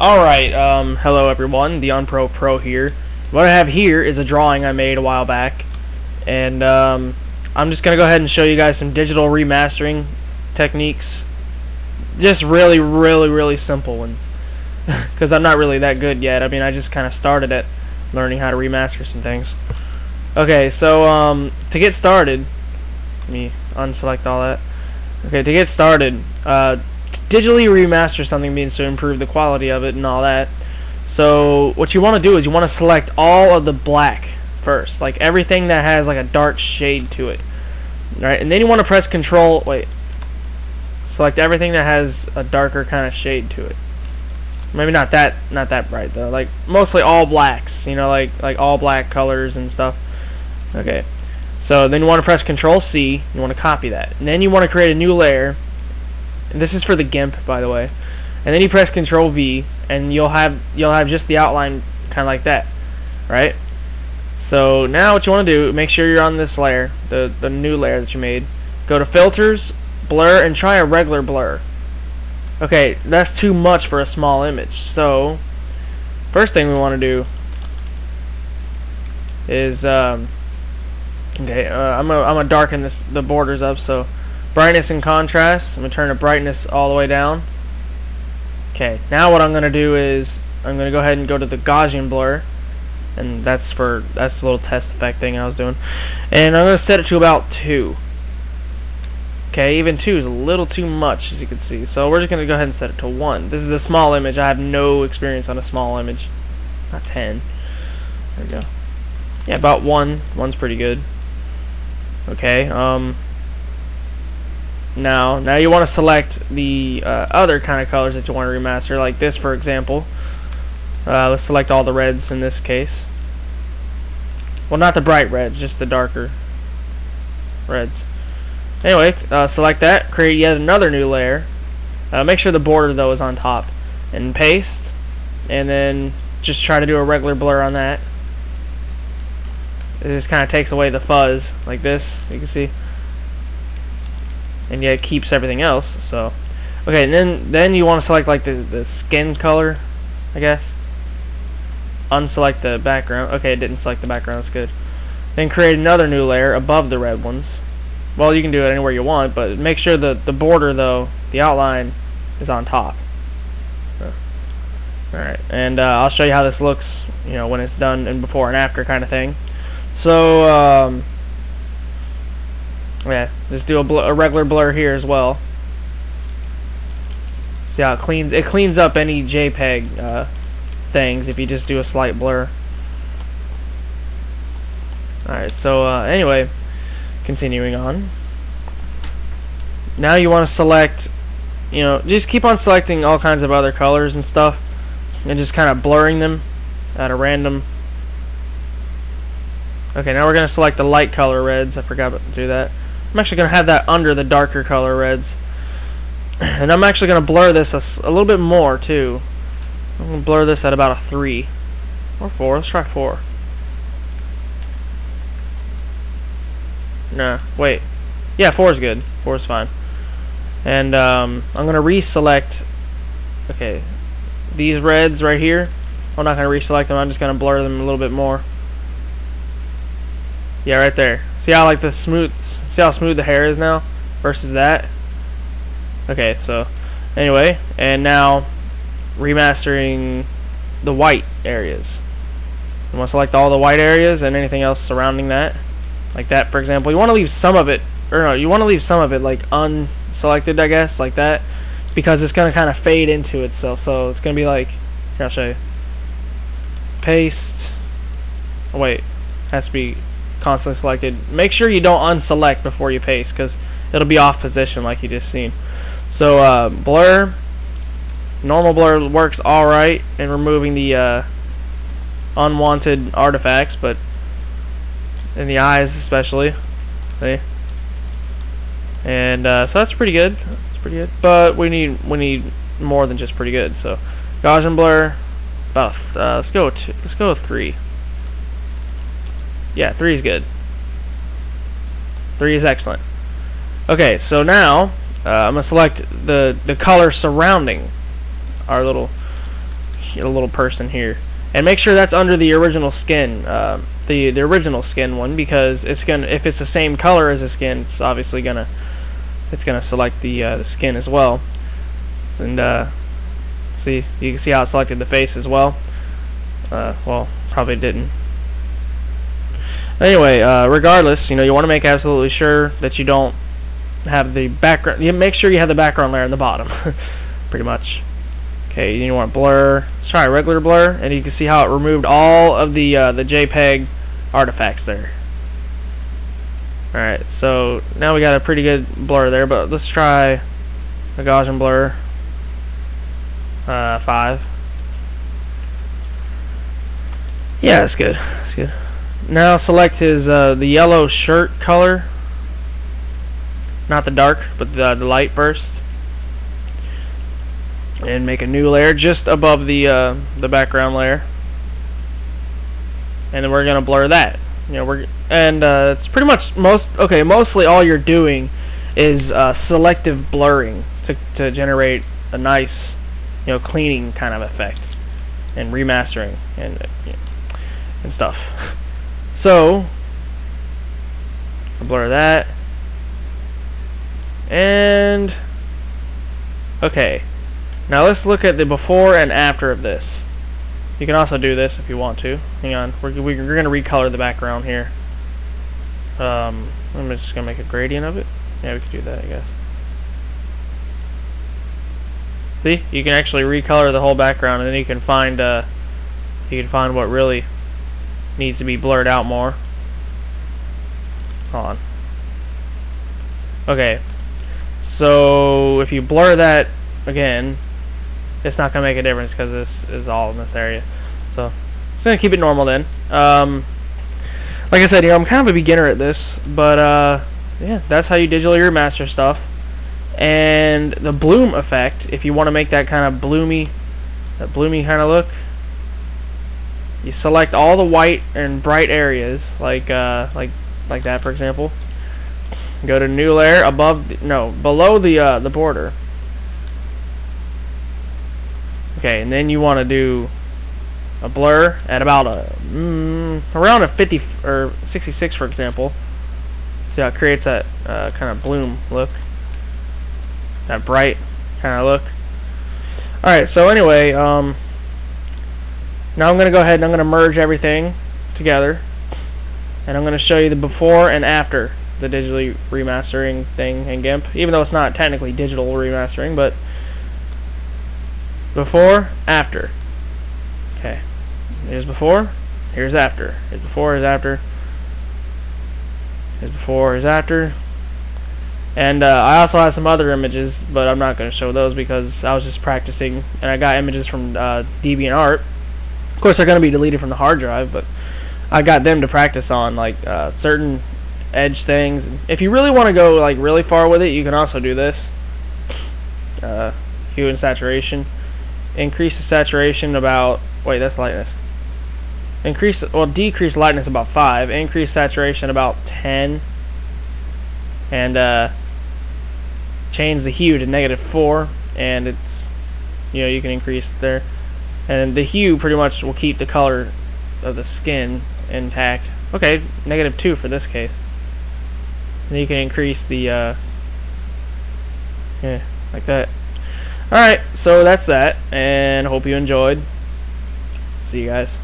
Alright, hello everyone, TheUnproPro here. What I have here is a drawing I made a while back, and I'm just going to go ahead and show you guys some digital remastering techniques. Just really simple ones, because I'm not really that good yet. I mean, I just kind of started at learning how to remaster some things. Okay, so to get started, let me unselect all that. Okay, to get started, digitally remaster something means to improve the quality of it and all that. So what you want to do is you want to select all of the black first, like everything that has like a dark shade to it, right? And then you want to press Control. Select everything that has a darker kind of shade to it. Maybe not that bright though. Like mostly all blacks, you know, like all black colors and stuff. Okay. So then you want to press Control C. You want to copy that, and then you want to create a new layer. And this is for the Gimp, by the way. And then you press Control V, and you'll have just the outline kind of like that, right? So now what you want to do, make sure you're on this layer, the new layer that you made. Go to Filters, Blur, and try a regular blur. Okay, that's too much for a small image. So first thing we want to do is I'm gonna darken the borders up. So brightness and contrast, I'm going to turn the brightness all the way down. Okay, now what I'm going to do is I'm going to go ahead and go to the Gaussian blur, and that's a little test effect thing I was doing, and I'm going to set it to about 2. Okay, even 2 is a little too much, as you can see, so we're just going to go ahead and set it to 1. This is a small image. I have no experience on a small image. Not 10. There we go. Yeah, about 1. 1's pretty good. Okay, Now you want to select the other kind of colors that you want to remaster, like this, for example. Let's select all the reds in this case. Well, not the bright reds, just the darker reds. Anyway, select that, create yet another new layer. Make sure the border, though, is on top. And paste. And then just try to do a regular blur on that. It just kind of takes away the fuzz, like this, you can see. And yet it keeps everything else. So okay, and then you want to select like the skin color, I guess. Unselect the background. Okay, it didn't select the background. That's good. Then create another new layer above the red ones. Well, you can do it anywhere you want, but make sure the border, though, the outline, is on top. Alright, and I'll show you how this looks, you know, when it's done and before and after kind of thing. So yeah, just do a regular blur here as well. See how it cleans up any JPEG things if you just do a slight blur. Alright, so anyway, continuing on. Now you want to select, you know, just keep on selecting all kinds of other colors and stuff, and just kind of blurring them at a random. Okay, now we're going to select the light color reds. I forgot to do that. I'm actually going to have that under the darker color reds. And I'm actually going to blur this a little bit more, too. I'm going to blur this at about a 3. Or 4. Let's try 4. Nah, wait. Yeah, 4 is good. 4 is fine. And I'm going to reselect, okay, these reds right here. I'm not going to reselect them. I'm just going to blur them a little bit more. Yeah, right there. See how like see how smooth the hair is now versus that? Okay, so anyway, and now remastering the white areas. You want to select all the white areas and anything else surrounding that. Like that, for example. You want to leave some of it, or no, you want to leave some of it like unselected, I guess, like that, because it's going to kind of fade into itself. So it's going to be like, here, I'll show you. Paste. Oh, wait, has to be constantly selected. Make sure you don't unselect before you paste, because it'll be off position like you just seen. So blur, normal blur works alright in removing the unwanted artifacts, but in the eyes especially. See? And so that's pretty good. It's pretty good, but we need more than just pretty good. So Gaussian blur, about let's go with 3. Yeah, 3 is good. 3 is excellent. Okay, so now I'm gonna select the color surrounding our little a little person here, and make sure that's under the original skin, the original skin one, because it's gonna, if it's the same color as the skin, it's obviously gonna select the skin as well. And see, you can see how it selected the face as well. Well, probably didn't. Anyway, regardless, you want to make absolutely sure that you don't have the background. You make sure you have the background layer in the bottom, pretty much. Okay, you want blur. Let's try a regular blur, and you can see how it removed all of the JPEG artifacts there. All right, so now we got a pretty good blur there, but let's try a Gaussian blur. 5. Yeah, that's good. That's good. Now select his the yellow shirt color, not the dark, but the light first, and make a new layer just above the background layer, and then we're gonna blur that. It's pretty much mostly all you're doing is selective blurring to generate a nice cleaning kind of effect, and remastering and stuff. So I'll blur that, and okay, now let's look at the before and after of this. You can also do this if you want to. Hang on, we're gonna recolor the background here. I'm just gonna make a gradient of it. Yeah, we could do that, I guess. See, you can actually recolor the whole background, and then you can find what really needs to be blurred out more. Hold on. Okay, so if you blur that again, it's not gonna make a difference because this is all in this area. So just gonna keep it normal then. Like I said, I'm kind of a beginner at this, but yeah, that's how you digitally remaster stuff. And the bloom effect, if you want to make that kind of bloomy kind of look, you select all the white and bright areas, like that, for example. Go to new layer below the border. Okay, and then you want to do a blur at about around a 50 or 66, for example. See how it creates that kind of bloom look, that bright kind of look. All right, so anyway, now I'm going to go ahead and I'm going to merge everything together, and I'm going to show you the before and after the digitally remastering thing in Gimp, even though it's not technically digital remastering, but before, after. Okay, here's before, here's after. Here's before, here's after. Here's before, here's after. And I also have some other images, but I'm not going to show those because I was just practicing, and I got images from DeviantArt. Of course, they're going to be deleted from the hard drive, but I got them to practice on, like certain edge things. If you really want to go like really far with it, you can also do this. Hue and saturation. Increase the saturation about, wait, that's lightness. Decrease lightness about 5. Increase saturation about 10. And change the hue to -4, and it's, you can increase there. And the hue pretty much will keep the color of the skin intact. Okay, -2 for this case. And you can increase the yeah, like that. Alright, so that's that, and hope you enjoyed. See you guys.